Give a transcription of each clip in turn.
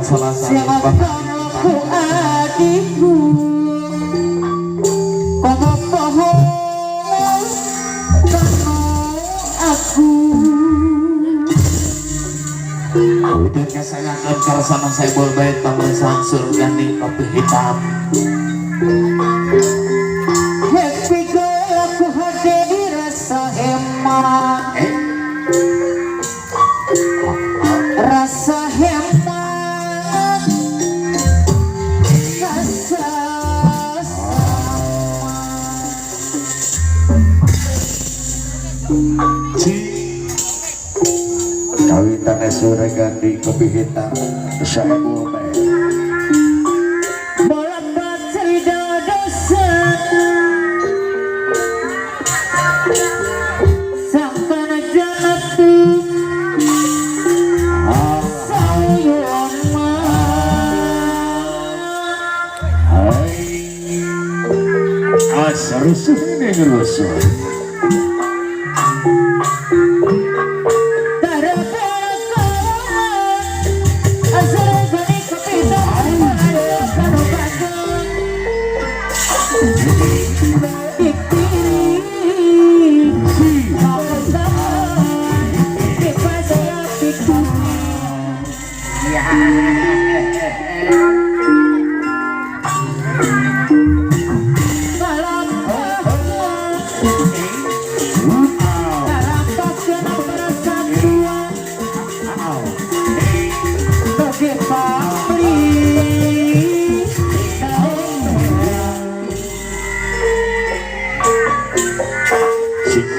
salah siapa aku adikku komo pohon kanu aku udah kesayangan karsana saya boleh tamu sangsur ganding kopi hitam happy girl aku hadir rasa hemat rasa hemat rasa kawitannya sore ganti kopi hitam saya boleh bolak cerita dosa sampai janatu sayun rusuh ini ngerusuh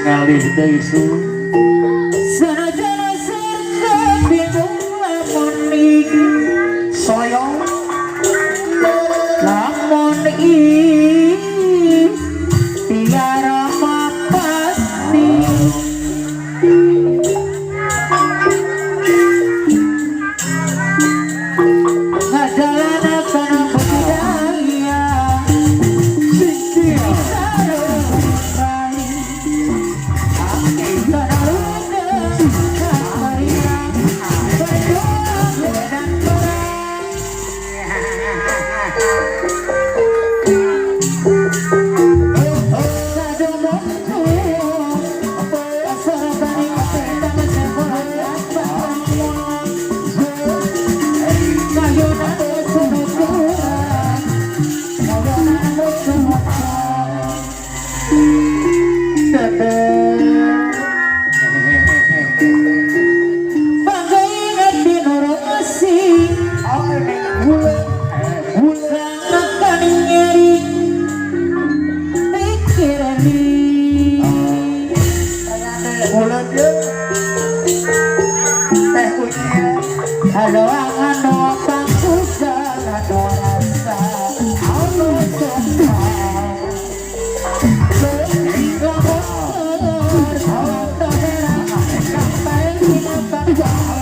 ngalih dari su sanajana serta bingung lamun iki soyong lamun iki tiara pasti ngadalan kana budaya halo angan doa pangkusan halo rasa halo suka sehingga motor auto merah sampai binatang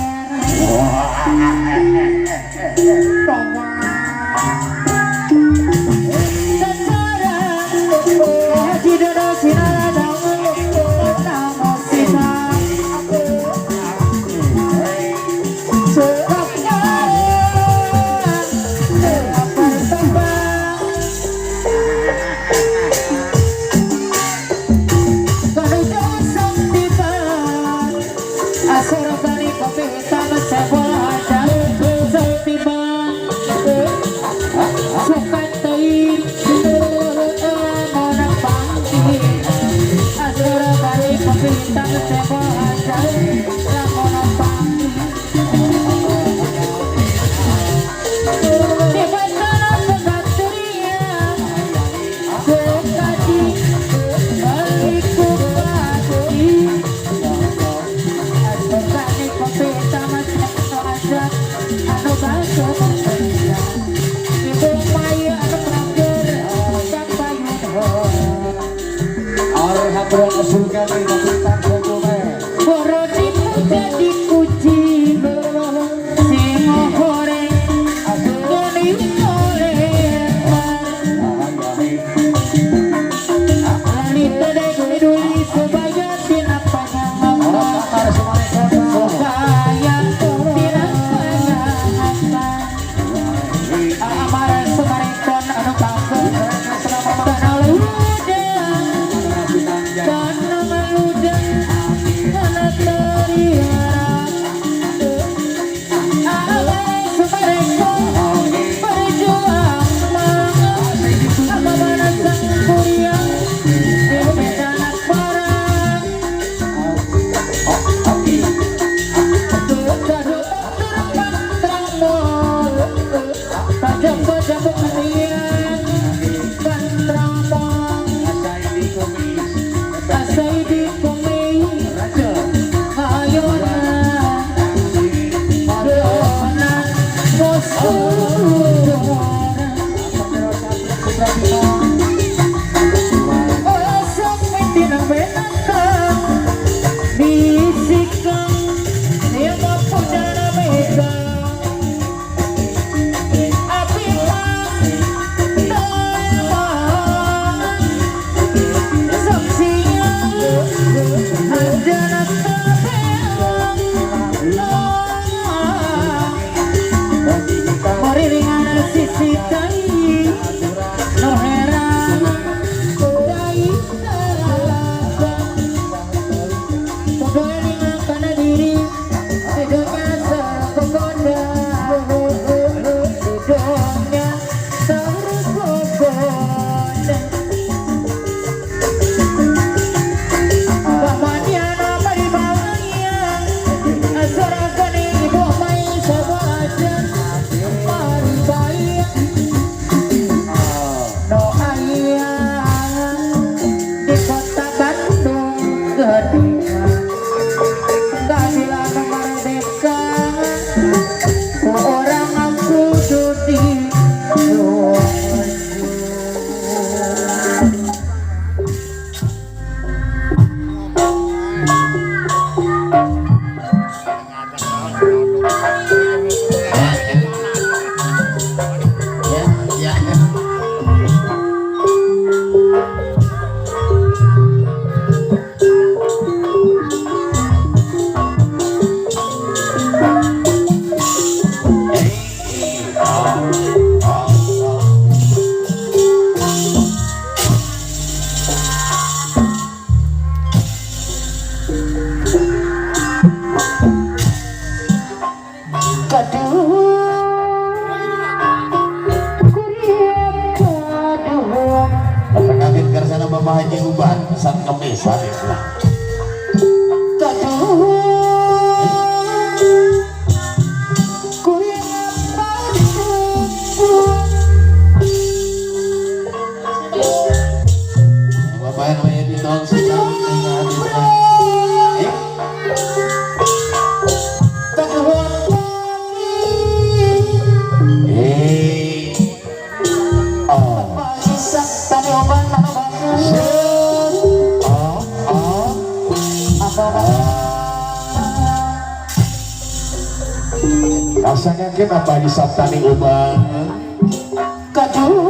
bisikan yang mampu dan megang api Bapak Haji Uban sang kemis hari lah. Bapak yang namanya di tahun sekarang rasanya kita bagi Sabtani Ubang kaduh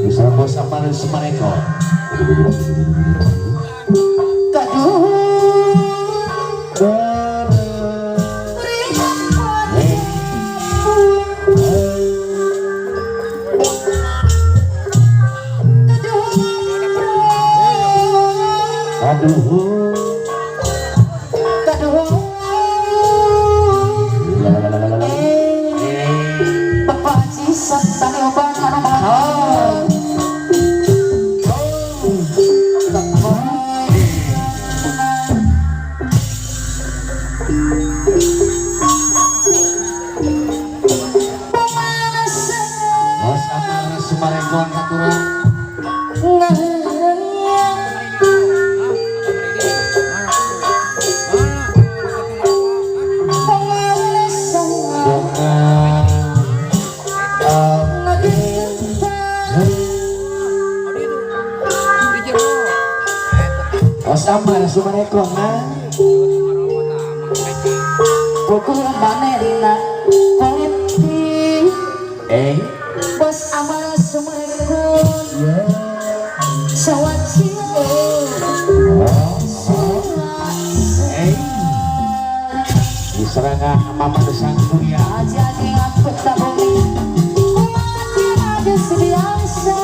bisa bos sama semaneko sama Sumarekong na pukul manena politik bos amal Sumarekong sawaci diserangah mama desang kuliah jadi aku tak boleh mati ada sebiasa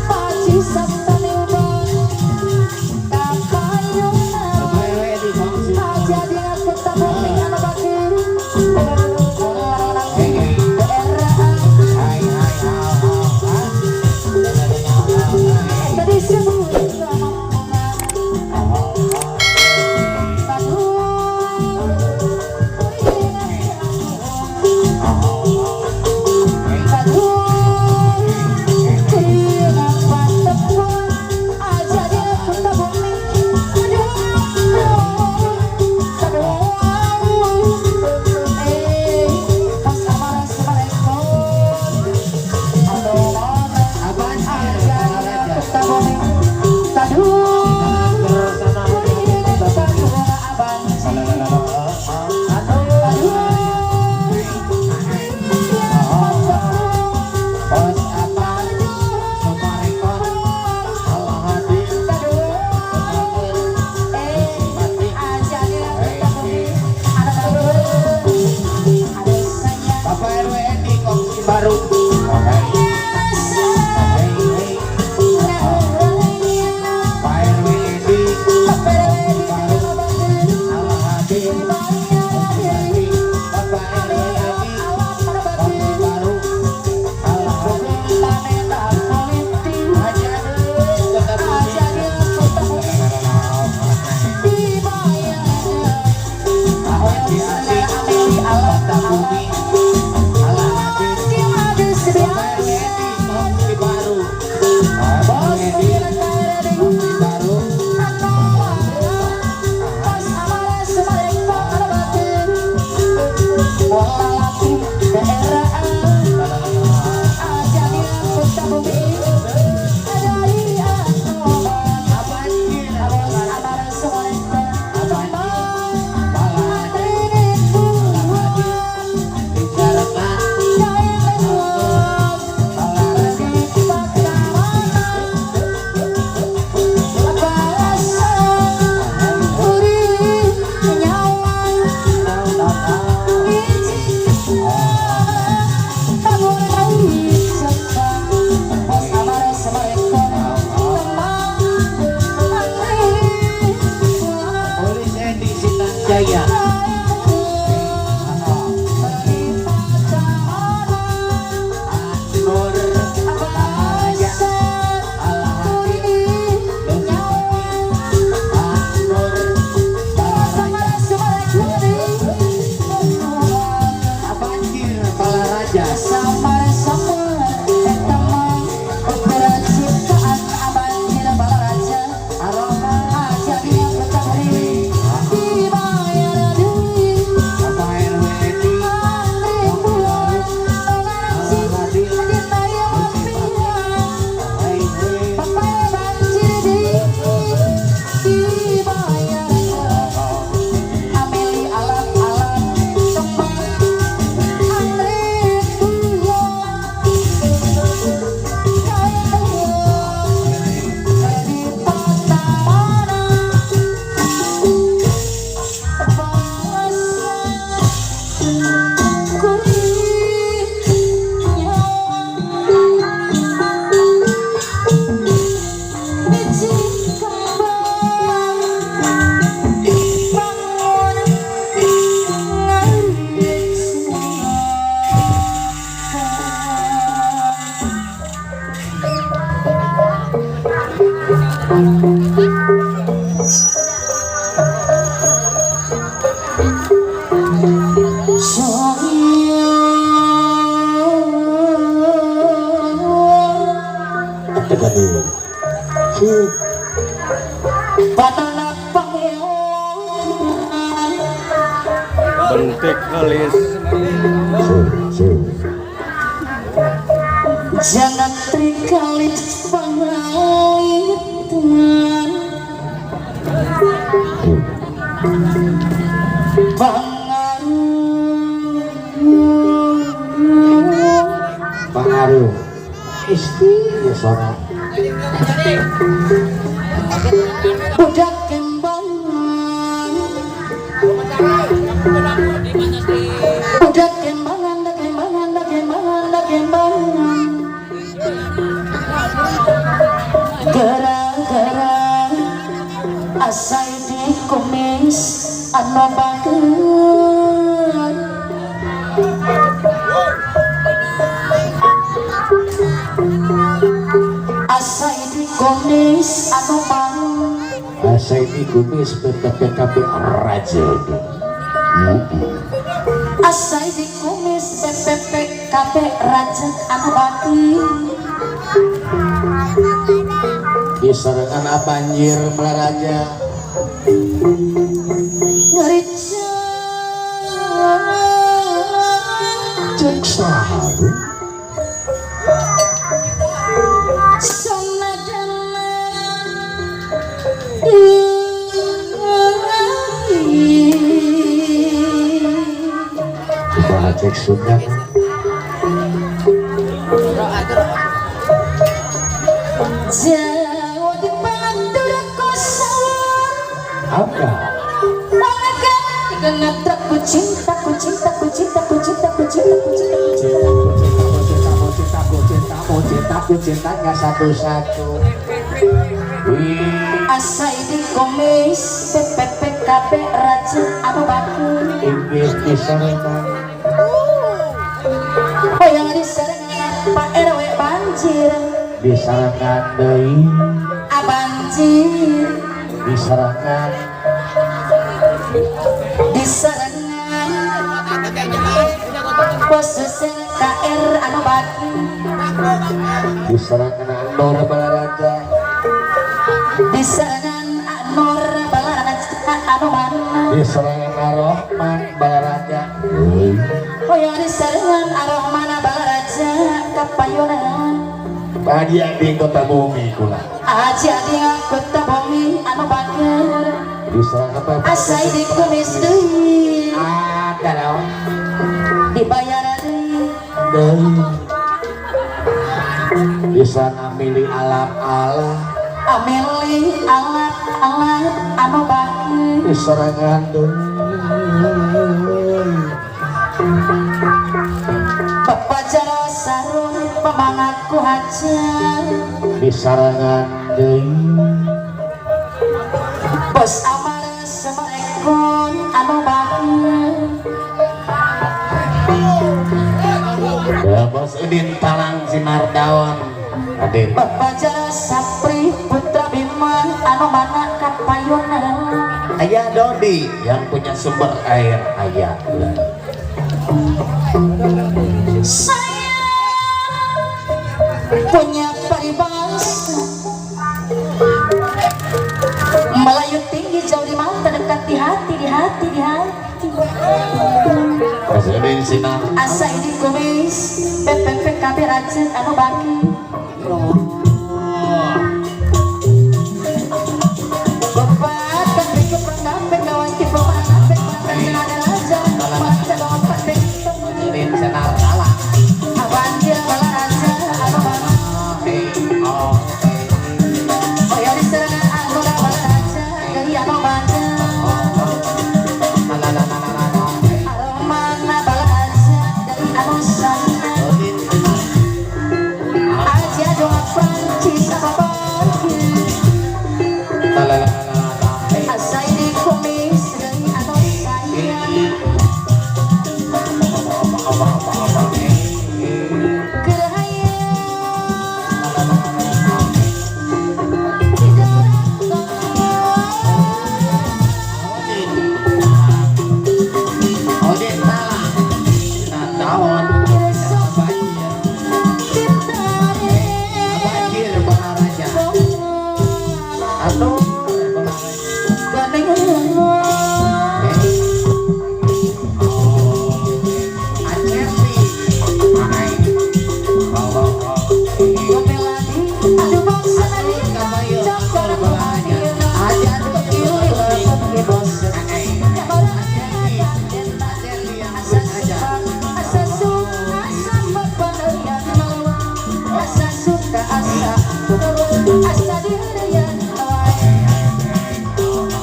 paci Sabtani Ubang jadi aku tak boleh anak bakir tadi sebut bentik alis jangan trikali pangaitan pengaruh isti ya sono budak kembangan budak kembangan gara-gara asai di kumis anu bageut asai di kumis anu bangun bahasa ini kumis PKP raja asai di kumis PPPKP raja anu baki diserangan apa anjir melaraja ngerica cek sahabu sonadana kita cek sudah jauh di pantura kosawar apa Maka digenap ku cinta cintanya satu-satu asai di komis PPPKP raja anu baku Inggris diserangan oh yang diserangan Pak RW banjir diserangan deui banjir diserangan khususnya KR anu baki diserangan Anor Balaraja diserangan Anur Balaraja anu mana diserangan Ar-Rahman Balaraja oh yang diserangan Ar-Rahman Balaraja kapayunan bahagia di kota bumi kula aja dia kota bumi anu bakar diserangan apa asai di kumis deui ada naon dibayar deui diserangan milih alam-alam amili alat anu bakar diserangan Bapak jaro sarung pemangaku hajar diserangan bos amal semerekon anu bakar ya bos Udin Talang Sinar Daun Adin Bapak jaro sapri putra Bima anu mana kapayunan Ayah Dodi yang punya sumber air ayah saya punya paribasa Melayu tinggi jauh di mata dekat di hati Mas Udin Sinar asai di kumis PPPKB raja anu baki Bapak kan bikin pendamping kawan tipe pendamping ada raja baca dompet Udin Sinar Talang abanjir bala raja anu baki oh ya diserangan anu bala raja dari anu baki aromana bala raja dari anu sana aja doa asa dirian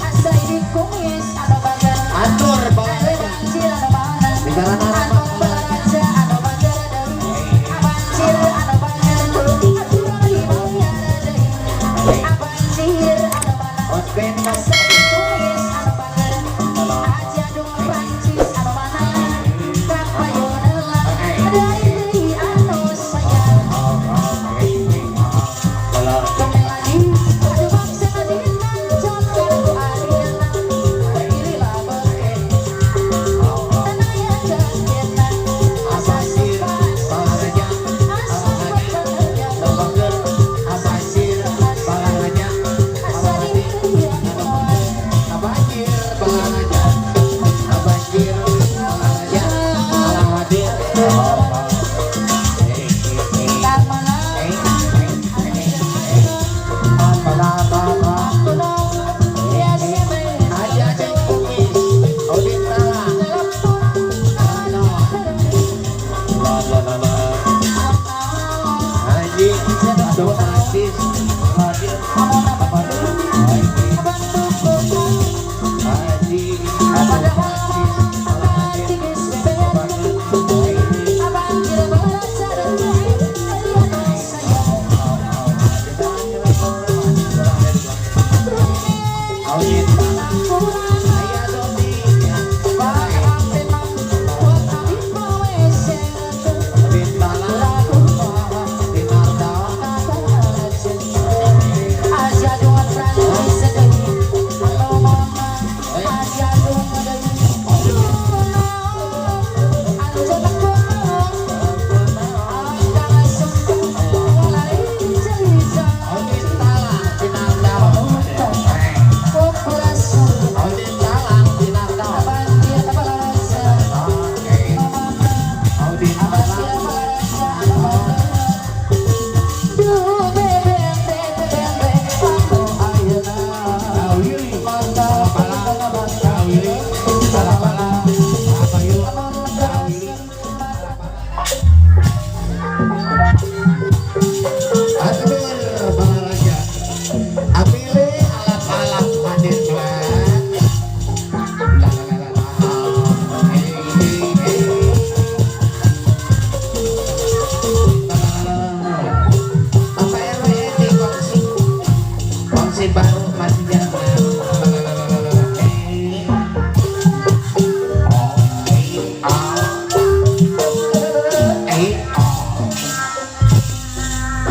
asa ini kumis anu bagan Atur anu balaraja. banjir anu mana Negara anu nama balaraja anu bagan deui abanjir anu bagan deui atuh deui bayar deui abanjir anu mana Osben asa ini kumis anu bagan aja dong Prancis anu mana kapayuna deui anu sayang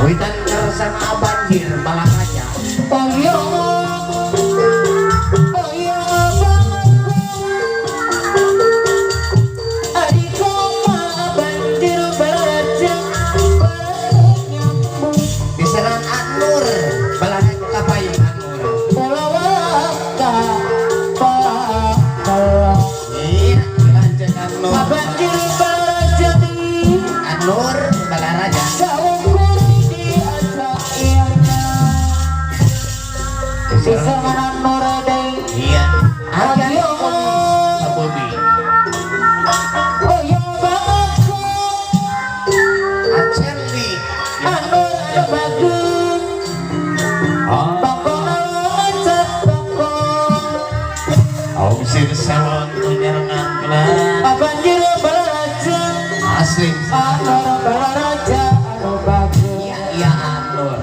Witan kersana banjir balaraja. Diserang Anur balaraja kapayun Anur. Iya, lanjut Anur. Anur balaraja. Bisa menanur deh. Iya. Ada Ayo. Sabobi. Oh ya bagus, Acerli. anur ada bagus. Bokong ngecek bokong. Om sir salon penyerangan kelan. Banjir balaja, Asli. anur balaja, anu bagus. Iya Anur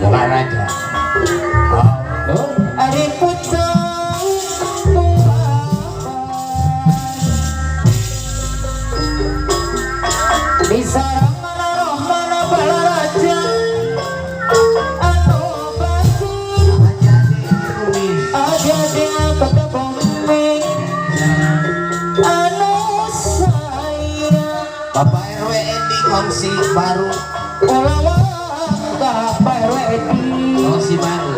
balaraja. Ari putang, bisa mana roh mana balaja, anu bagus. Aja dia kata bumi, anu sayang. Bapak RW Edi kongsi baru. Ulama Bapak RW Edi. Kongsi baru.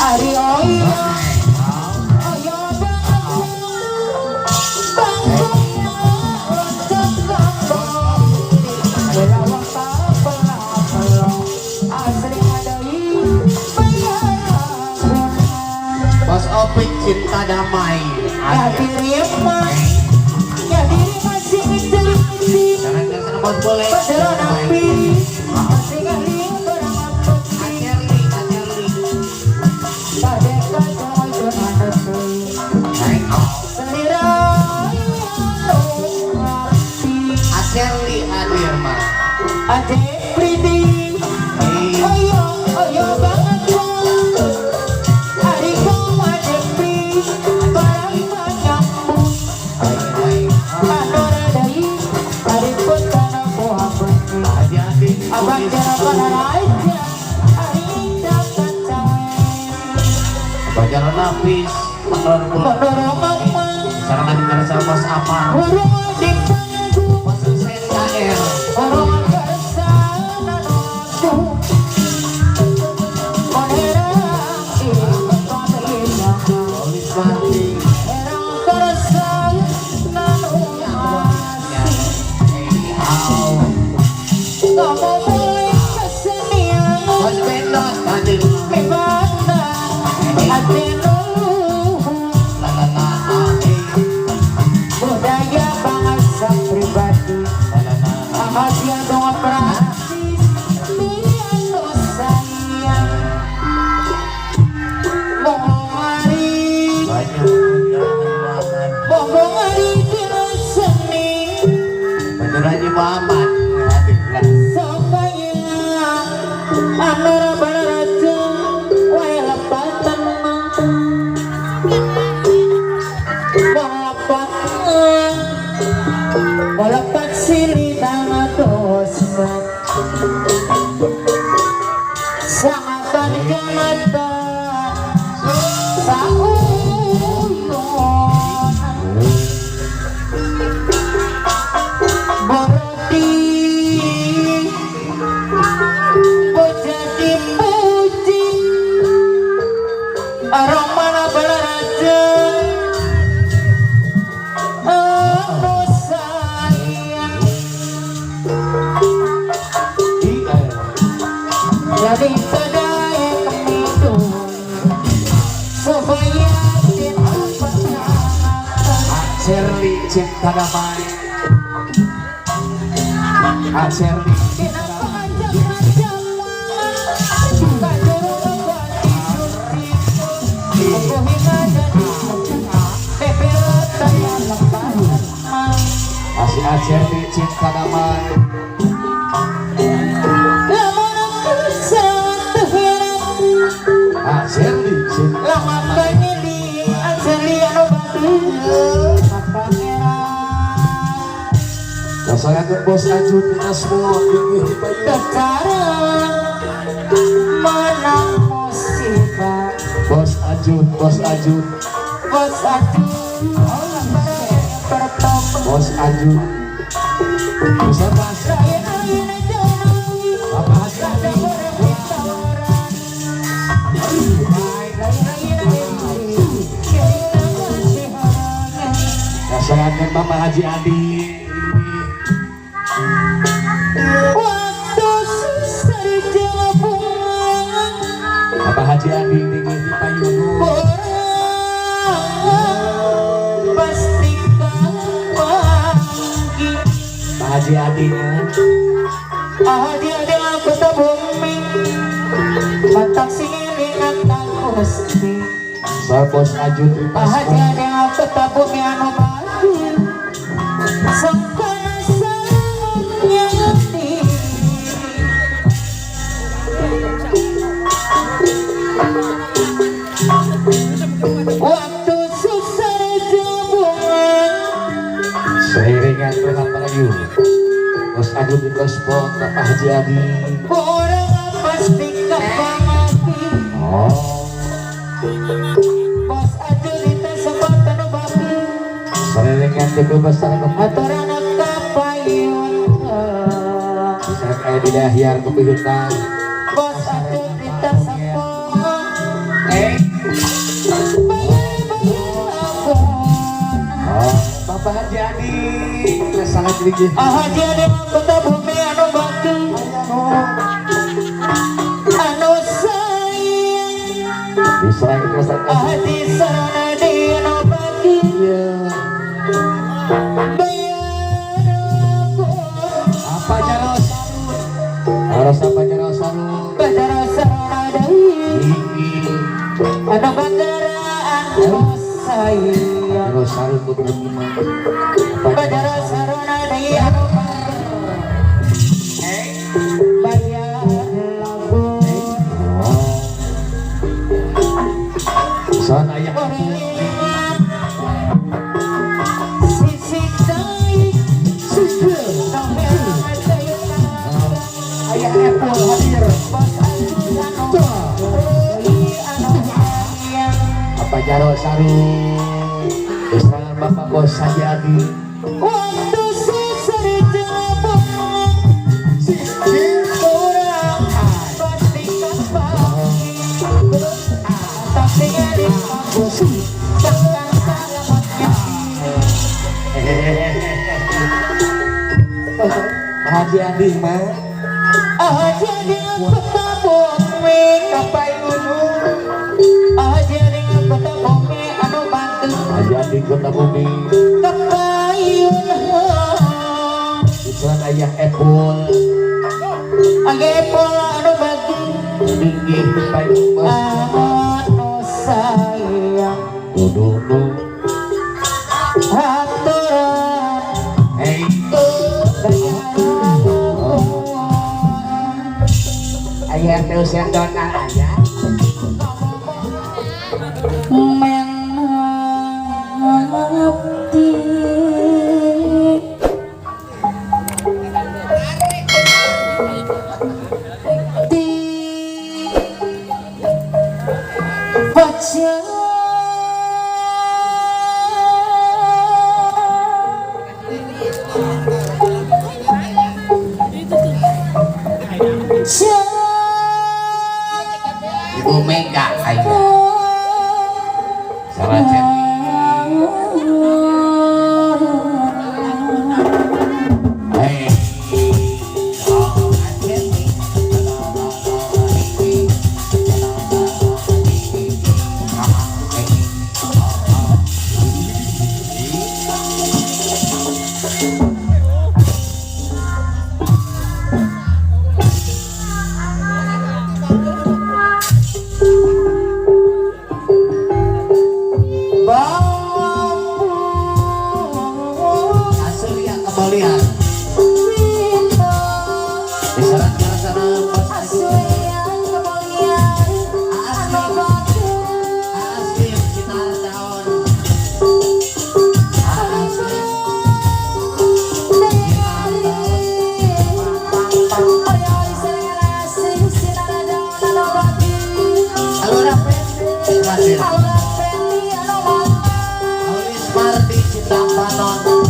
Ari oyo Bos Opik cinta damai. ya diri mah ya diri boleh. Padahal nabi masih kali berangkat Acerli. Padeka jangan jangan Naik oh. Selera yang ngerti Acerli hadir mah. Ade Priti Ayo banget bang Hari kau ade Pri Barang menyambung Anora dari Hari pun tanah buah benih Hati-hati. Abang jangan raja Hari dapat cawe Bajaran lapis. Menurut Menurut mama sekarang lagi ngerasa mas apa? Burung di panggung Masuk SKR. Orang bersama nafsu Menerang ikan hilang Polis mati. Orang bersama Kamu boleh kesenian Bos Bendos hadir. Memana hati nunggu Budaya bangsa pribadi Ahasia dong praktis Piano sayang Mongari Mongari kira seni Bener aja Muhammad. Hadir lah. Supaya Anora balaraja Waya lepatan Walapat sili tanah dosa Sangakan jamata Sauyon Boroti Bojadi puji Orang mana balaraja Anu sayang Jadi kedai kemidu Supaya kita percayakan Acerli cinta damai. Acerli. Kita panjang-panjang Kajuru membati surti Ukuhina jadi Beberat daya lemparan Masih Acerli cinta damai. Lamun aku satu heran Acerli cinta. Lama penyeli Anjali anu batu Apa heran Pasangan bos Ajun kita semua pilih bayu. Sekarang menang musibah Bos Ajun. Bos aduh Allah barang pertama Bos Ajun. Bisa bahas. Raya-raya jauh Apa hasil? Ada orang ditawaran Pasangan Bapak Haji Adi. Waktu susah di jabungan Bapak Haji Adi tinggi di payung. Orang pastikan pagi Pak Haji Adinya. Dia aku tak bumi Matak singilingan tak kusti Soal bos Ajun kita semua. Dia aku tak bumi anu bagi Sangkana salahnya hati Waktu susah di jabungan Seiringan dengan perayu. Bos Ajun di spot Bapak Haji Adi. Orang pasti kapamati Oh. Bos aja kita sebatan baki Seiringan kebebasan kepada. Aturan kapayun Saya kayak di dahiar kepihutan. Bos aja kita sepong Oh. Bapak Haji Adi. Sangat tinggi. Haji ada kota bumi anu baki Anu sayang Bisa kita sangat. Hati sarana di anu baki Iya. Bayar aku Apa Rasa Bajaro Saru Bajaro sarana deui Tinggi anu bandaraan sayang Bajaro Saru putra gimana Bajaro sarana deui anu bayar lagu Sana ayah sisik deui sisik Ayah Apple hadir Bapak Jaro Saru keserangan Bapak Bos Sajadi waktu sisir jabang sisir kurang pasti kapal tapi ngeri bagus bahkan alamatnya Haji Adi mah aja dengan kota bumi kapai gunung aja dengan kota bumi anu bantu Haji Adi Kota Bumi kapai keserangan ayah Apple age pola anu bagi tinggi payung Bos anu sayang Dudunu haturan Hei Ayah terus yang donal aja. mengabdi di wajah Ibu Mega ayah. Salah cek. Hei Asli yang kembalian diserang ke sana Bos Asli kita daun Asli Halo Rapen Hadir Aulis Marti Cintampanon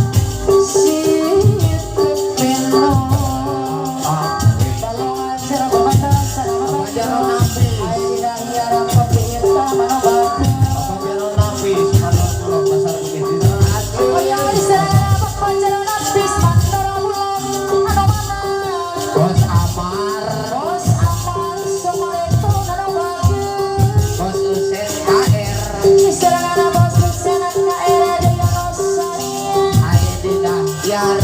Bajaro Nafis Manolo Pasar Bukit Bos Amar Bos Usen KR Aedi Dahsyar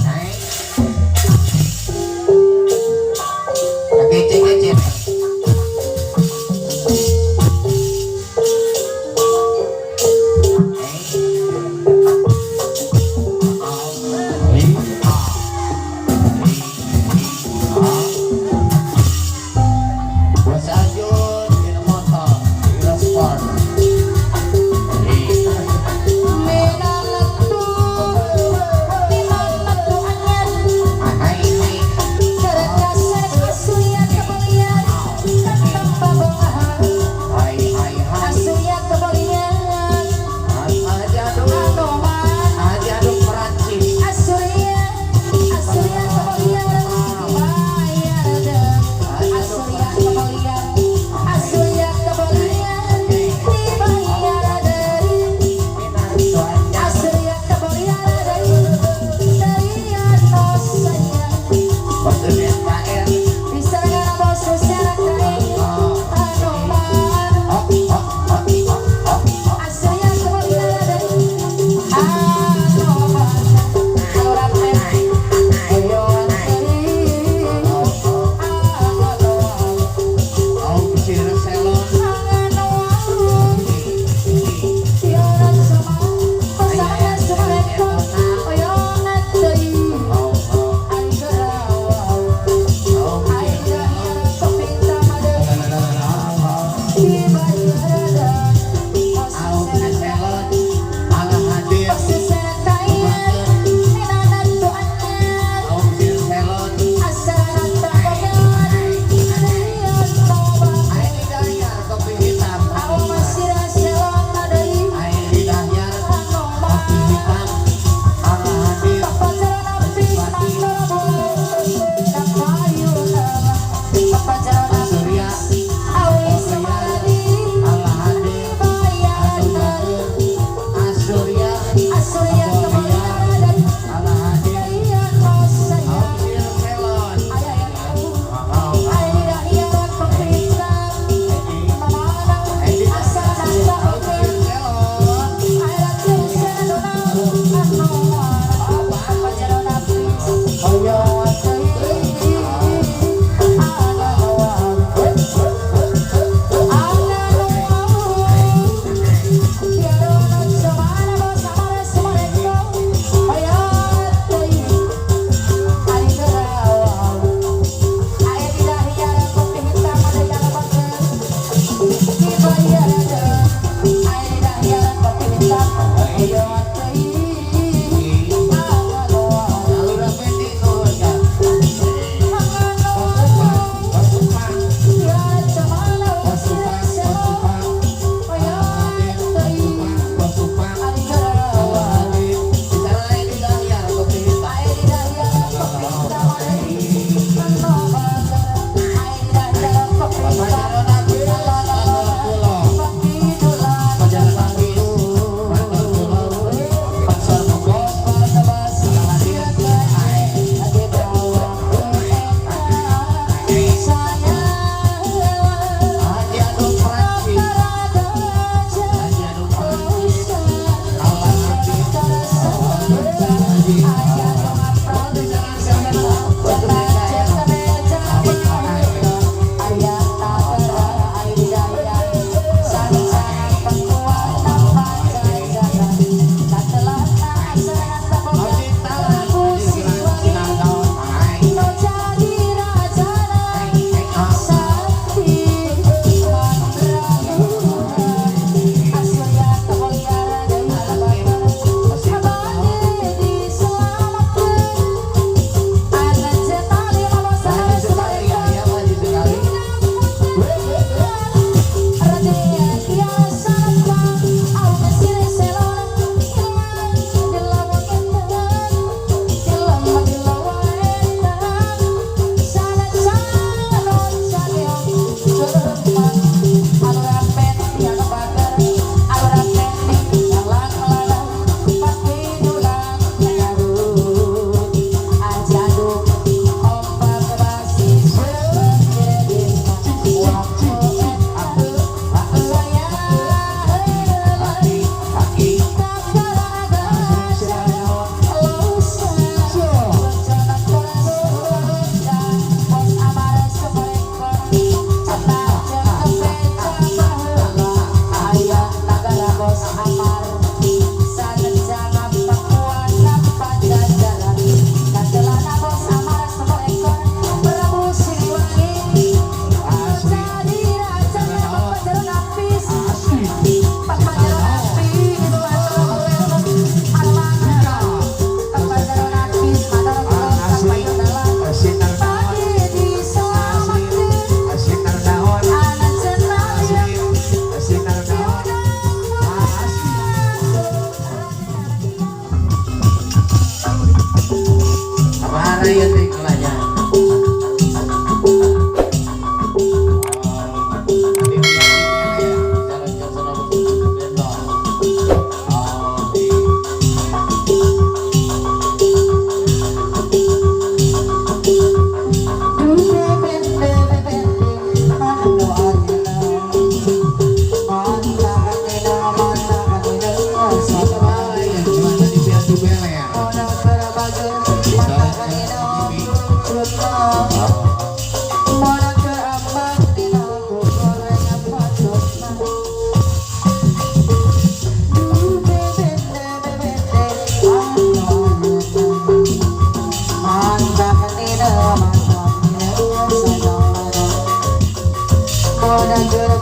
naik kece-kece Bos Ajun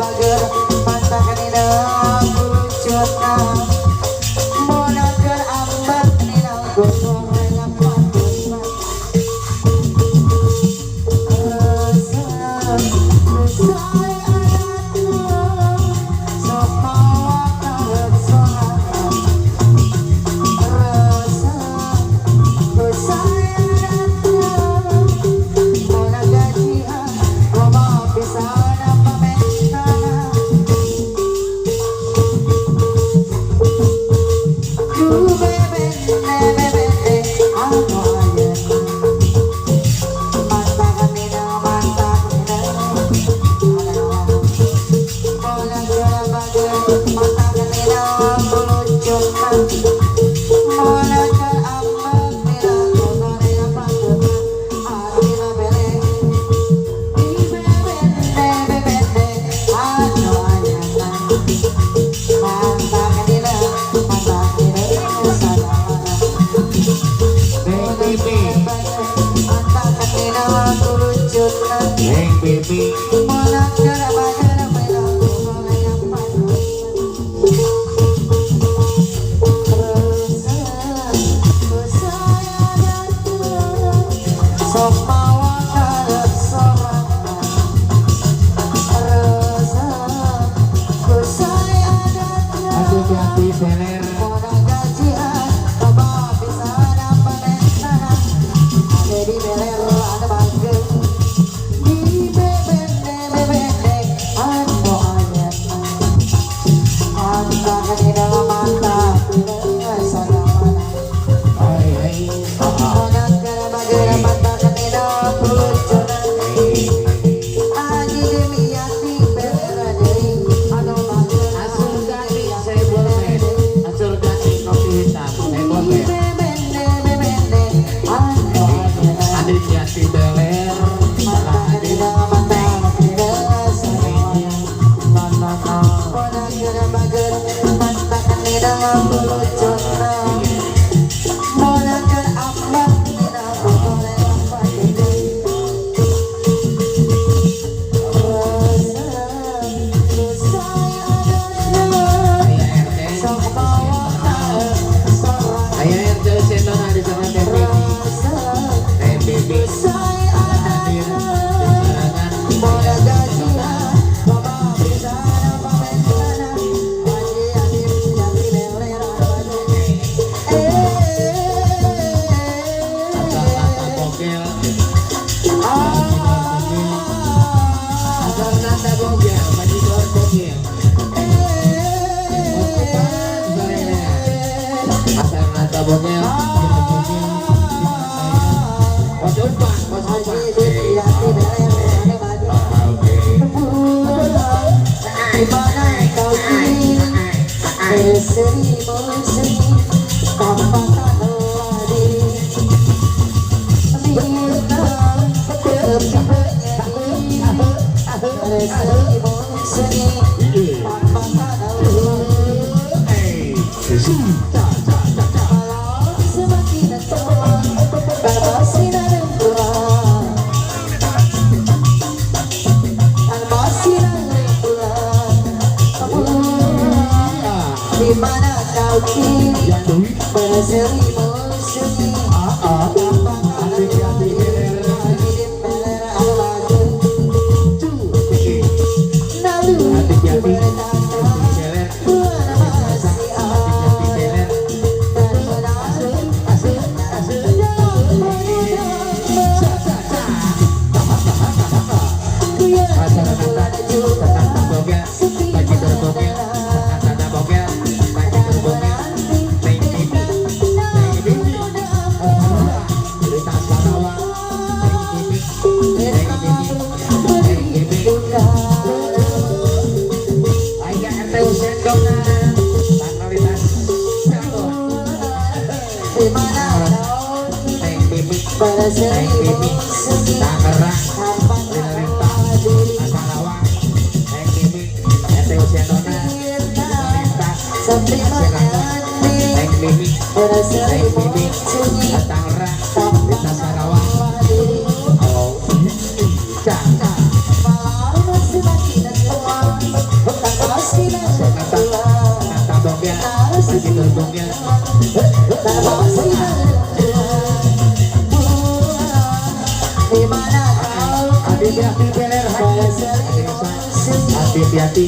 bager mata kanina lucunya monaker ambak kanina gosong raya patutna rasa besar anaknya sok mawa karep sorangan rasa besar anaknya monak gajian loba pisan pamentana ku bebe anu ayeuna mata kanina monak bager mata kanina lucunya monaker ambak kanina gosong raya patutna arina beleng Neng Bibi sok mawa karep sorangan rasa kusai adatna hati-hati beler monak gajian loba pisan pamentana ade di beler anu bager di bebende anu ayeuna mata kanina mata sagamana hai monaker bager mata kanina lucunya aji demi yati beler deui anu bager asur gani saya boleh asur gani kopi hitam saya boleh adik jati beler salah adik ayah RT sendok ada sama Teh Bibi hadir di jalanan kata bogel asal nanda bogel majidor bogel asal nanda bogel Bos Umpan Dimana kau kini seri tanpa tadi bintang seri tanpa malam semakin tua bersinar bulan dimana kau kini berserimu seni Malam semakin tua nata dongnya lagi dongnya hati-hati beler hati-hati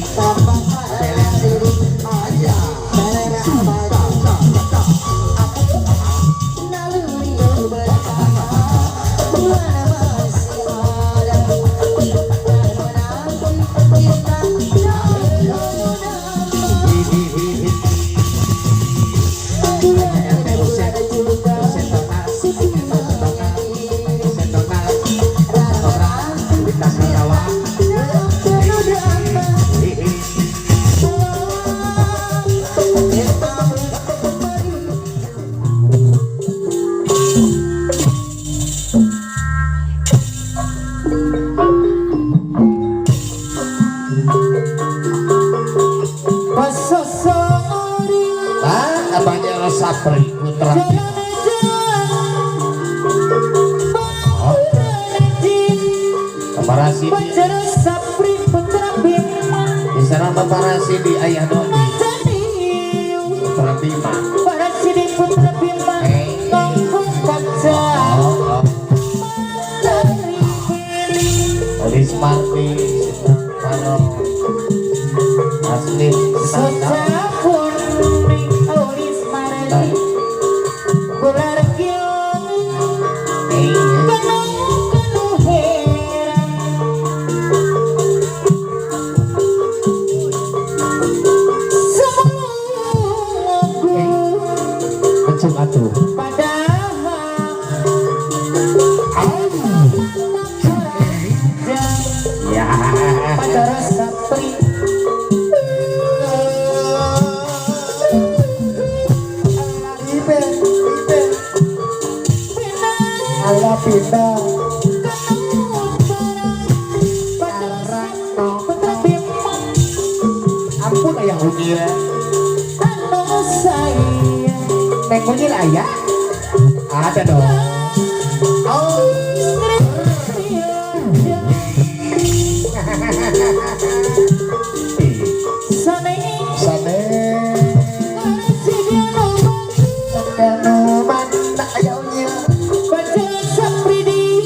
abangnya Sapri Putra Paparasi di sana paparasi di ayah Dodi Putra Bima Olis Marti kalau asli atuh ya ampun ayah Unyil Neng Unyil ayah ada dong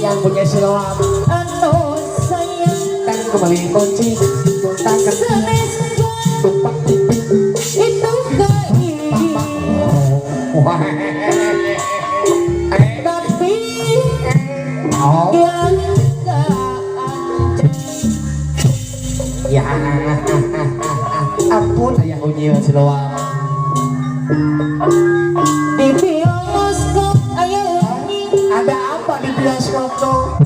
yang punya silam kan kembali kunci tangan tumpak tapi oh ya ampun ayah Unyil silam di bioskop ayo ada apa di bioskop tuh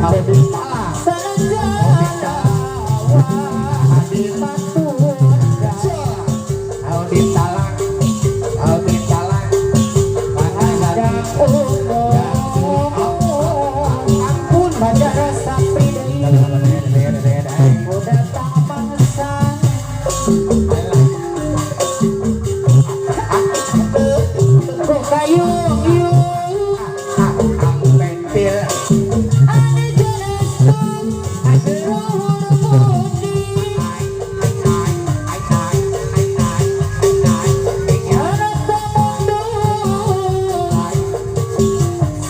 Audi Talang Audi Talang Audi Talang ampun Badara Sapri deui udah tak bangsa kok kayung yung pentil ane jelas luhur budi anak tamundu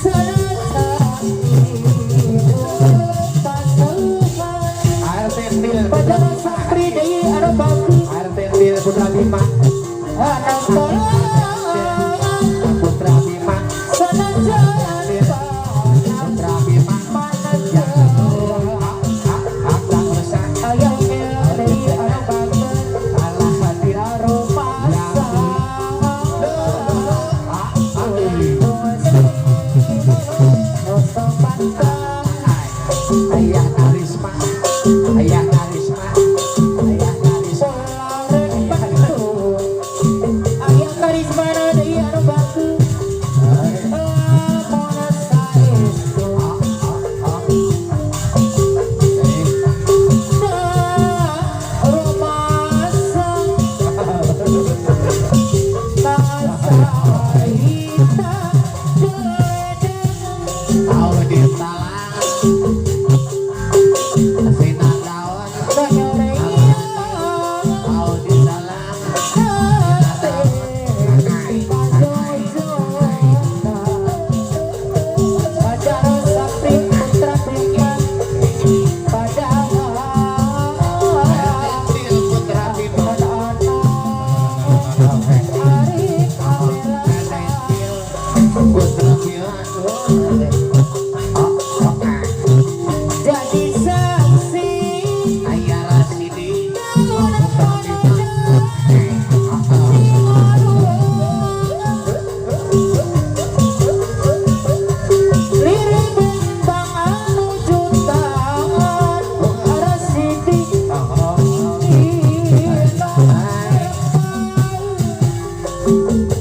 sedatang tak sehat air pentil Badara Sapri deui anu bagus air pentil Putra Bima anak tolong Putra Bima senajan Putra Bima Akang resah ayah deui anu bagus alah hati aromasa ayah karisma ayah karisma ayah karisma ayah karisma deui anu bagus mona saestu romasa kasaita Audi Talang Sinagawan Audi Talang Badara Sapri Putra Bima pentil Putra Bima Arif Amela pentil Putra Bima jadi saksi ayah Rasidi lirik bintang anu jutaan Rasidi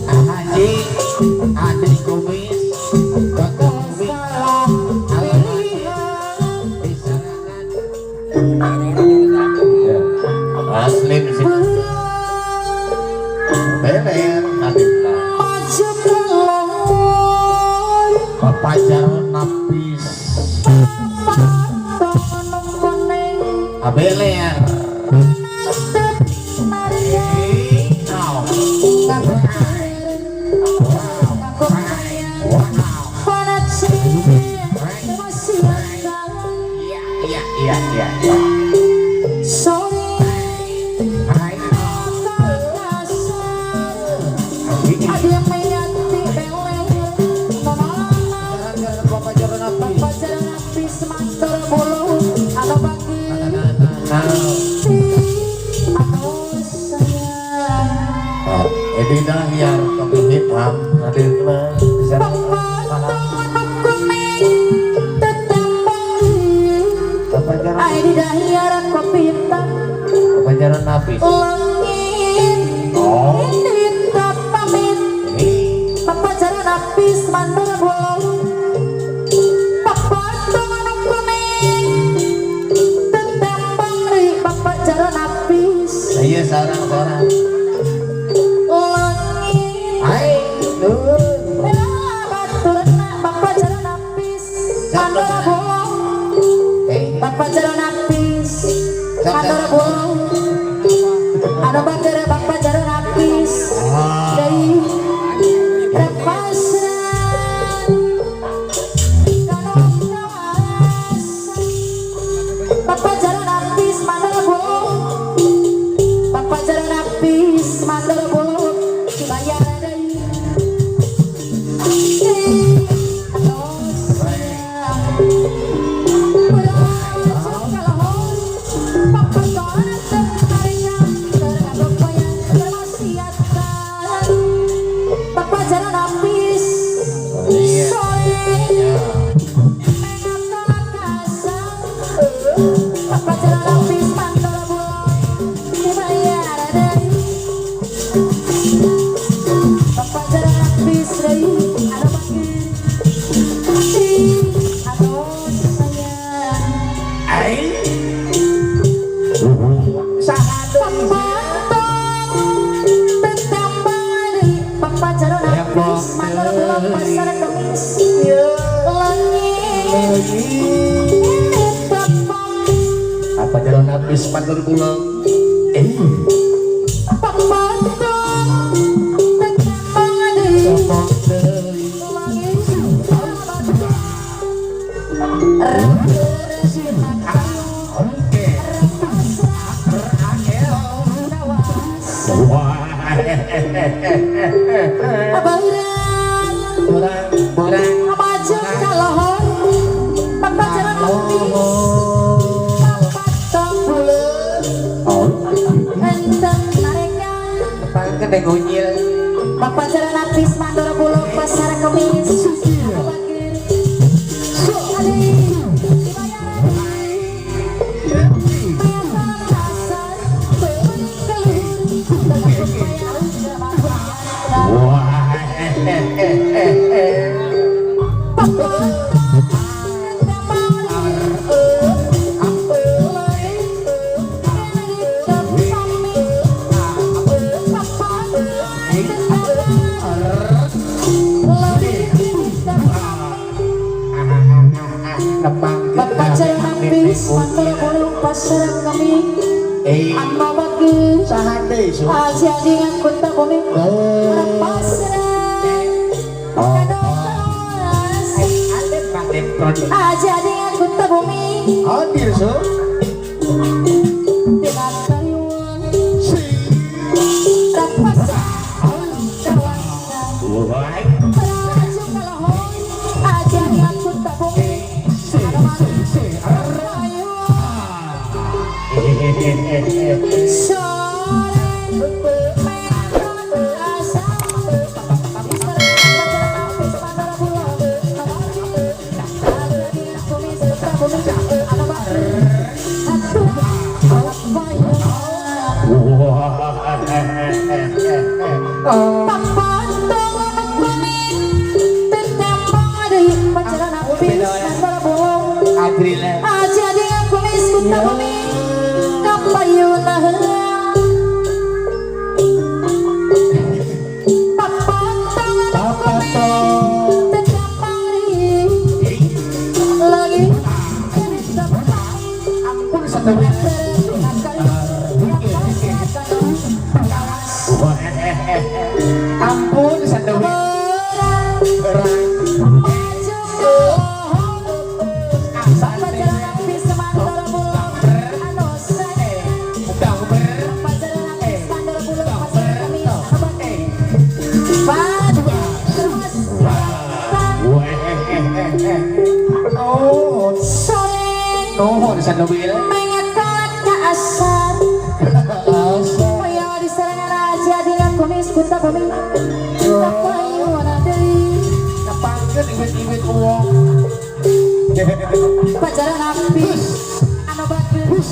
Haji Adri Kumis Kota Kumis di serangan Aslim sih beler papajar napis abeler iya Ini dah biar kami hitam hadir ke bisa papajaran napis oh ini saya sarang-sarang hai Bapak jalan napis, kantor bolong, ada bandara bapak jalan napis, dari repasan, bapak jalan napis, mandor bolong, bapak jalan napis, mandor bolong, bayar dari. Papa Apa jalan habis pantur pulang? Bapak jalan lapis mandor bulog pasar kemis. Bapak jalan lapis mandor bulog pasar kemis. Amba bagus aja dengan kota kami aja dengan kota bumi Hadir so. dengan kayuan rapasan kawasan beraju kalahon aja dengan kota bumi aja dengan kumis kuta bumi kapayunah Ampun sandawi. Oh, di sandawi lah. Menyekolak ke asar Maya diserangan aja dengan kumis kuta bumi kapayunah deui Napangkeun iwit-iwit uang. pacaran habis anu bagus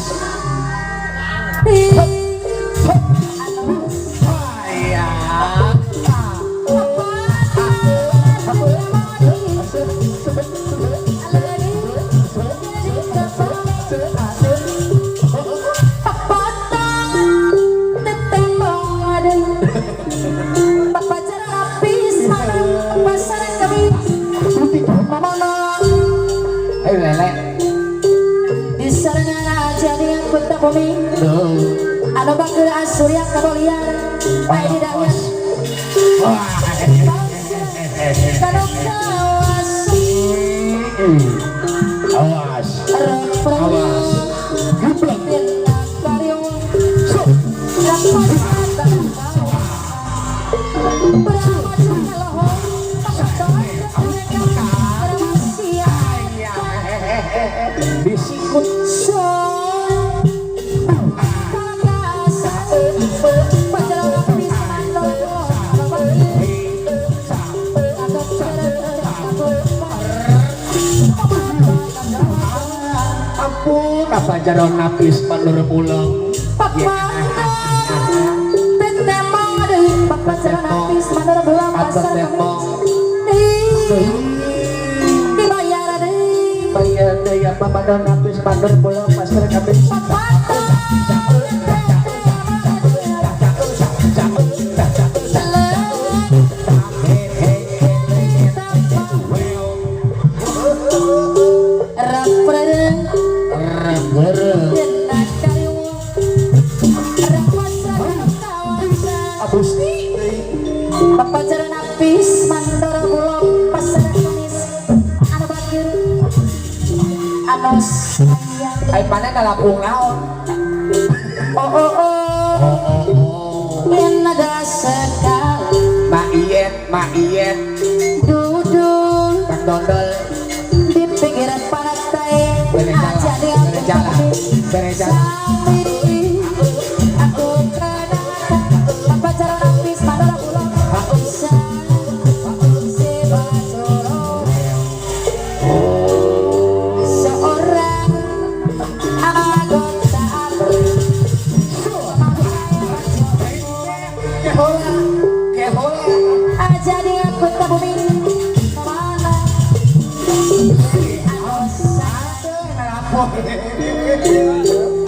Ayo lele. diserangan aja dengan kuta bumi anu bakal asurya kabalian bae di dalam kanu kawas Awas. awas Geblek. Disikut. Ampun, apa jaron napis pandur pulang. Bayar daya papadon napis pandur pulang pasar kami. anu sayang. Ay mana ngalapung naon. Oh oh oh, yen ada sekali Maiyet duduk Kang Dondol di pinggir pantai aja dia berjalan sambil aku kenal pacaran habis pada pulang bisa si bacoro seorang anggota ABRI aja dia kota bumi kemana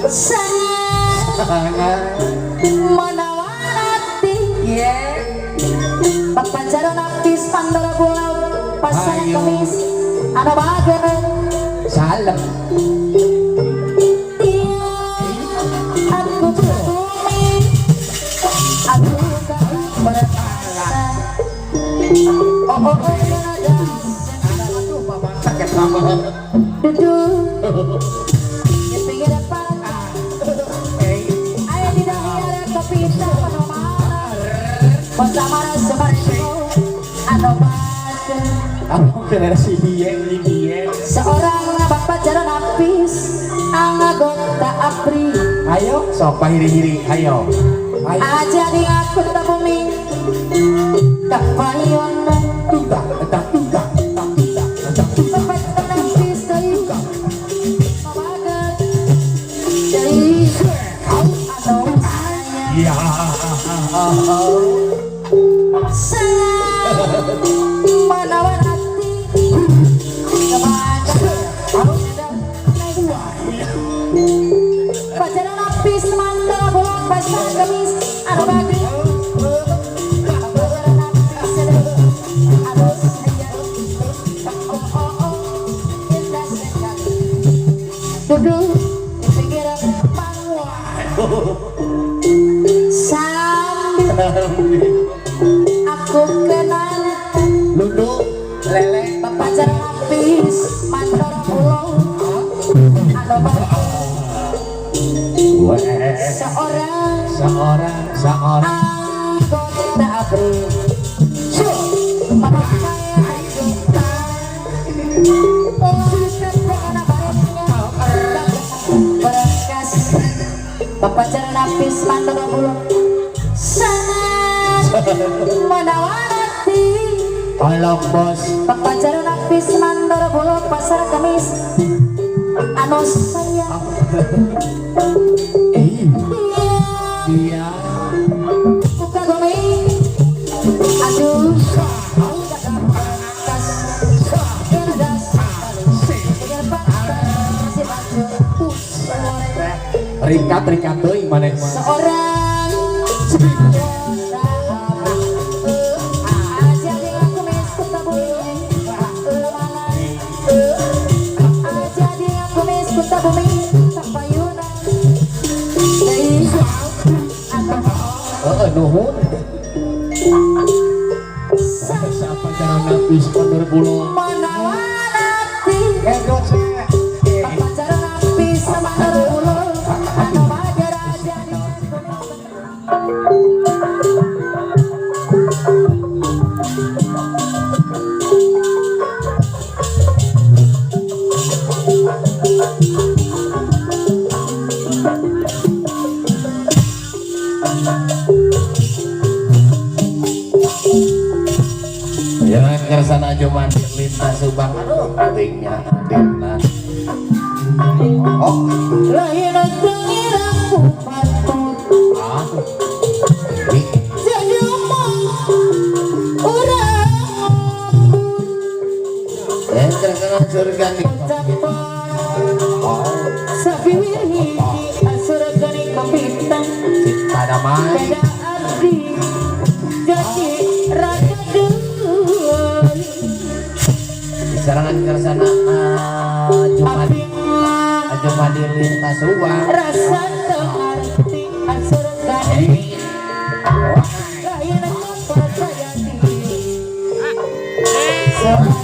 sangat menawarati papacaran habis pandara pulau pasar kemis ada bagian Salem dia aku bumi aku gak berasa oh oh oh ada sakit banget. duduk di pinggir pantai ayo di daerah kepita mana bersama sebarco ada bagian Aku kena si Dieng. seorang bapak jalan habis anggota ABRI Ayo, sok hiri-hiri, ayo. aja di aku tak bumi tak payon Tunggang. bapak jalan habis dari mabagat dari anu sayang Iya. sangat menawar hati kepada pacaran habis mantap bolong pasar kemis ada bagi pacaran habis ada sayang oh oh oh indah sekali duduk di pinggir pantai sambil aku kenal Lulu, lele, pacaran habis mandor pulau ada bagi seorang anggota ABRI memakai juta berkas pacaran habis mandor pulau sangat menawarati Tolong bos. pacaran habis mandor pulau pasar kemis anu sayang Dia. buka gome aduh Ringkat doi mana seorang aja di aku mes kota bumi aja di aku mes kota bumi tak payunan dari nuhun. Siapa jalan habis pandor pulau. menawarati Kedot saya. pacaran habis sama dulu atau bagai raja di Jangan kersana cuma lintas subang. Aduh, pentingnya adikna. Oh, lahir tengir aku patut aduh. Ini jadi omong orang kersana surga nih. tapa Oh, sapi wirhi asur gani kapitan cinta damai. beda arti jadi raja dul Serangan kersana cuma di lintas subang. rasa terarti asur gani lahir percayati semua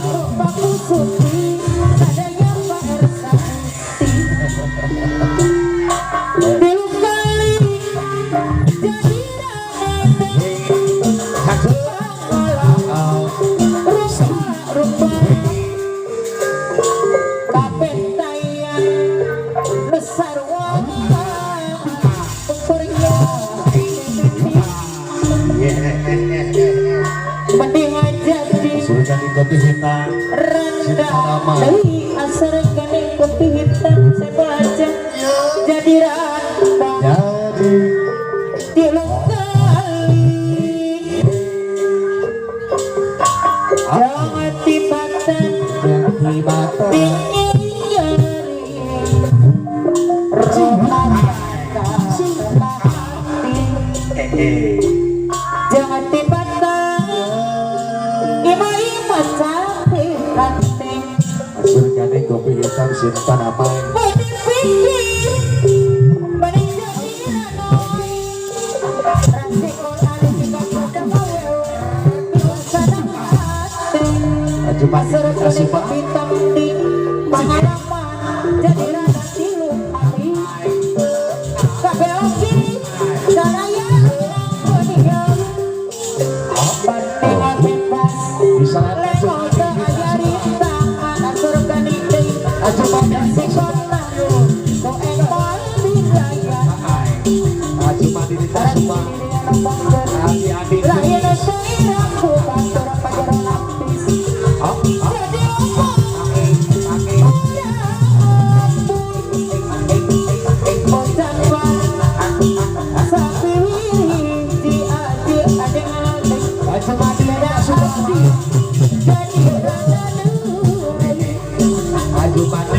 rupaku suci adanya bentayan Lesarwa Pria mendingan jadi Surga di kopi hitam rendah dari asar gane kopi hitam saya baca jadi rendah jadi tilu kali jangan tibatan di mata dingin nyeri rumah cinta hati jangan tibatan ima-ima capek hati Surga di kopi hitam simpan amai bodi pikir bodi jadi ranoi rasi Quran kita pada mau sadang hati Aju mati asur kasih pak hitam di pengalaman jadi rada tilu hati kabeh oke saraya dunia bandingan bebas bisa lemo ayari tangan asur ganite Aju mati si kota ko emol diraya Aju mati di tas pak hati-hati lain seiraku batur pajero lapis jadi omong Aju mati di tas pak Aju mati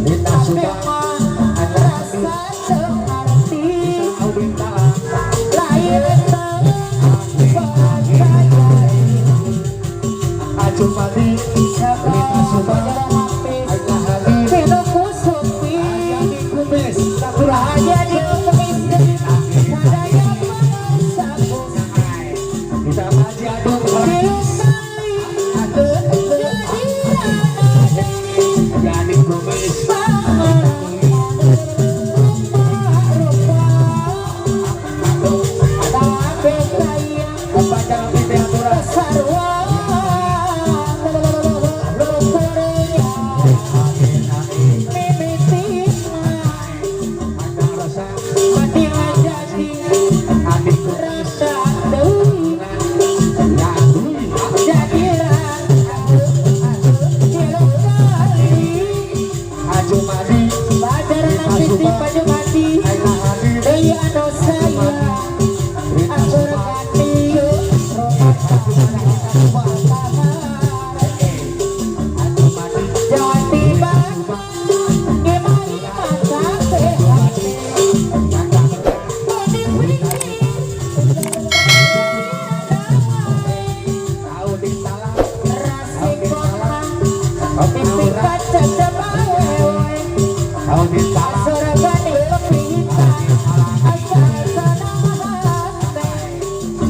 di tas pak Aju mati di tas pak bisa mati aduh jadi kumis apa cara temperatura rasa hati kumis Aju mati tahu di salah tahu di salah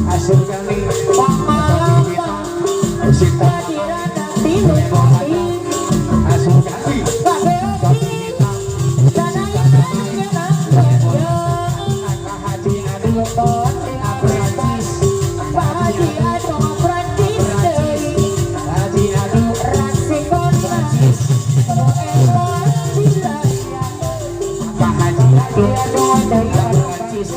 asur kali usita asur kali haji adu aprentis haji adu apa haji adu aprentis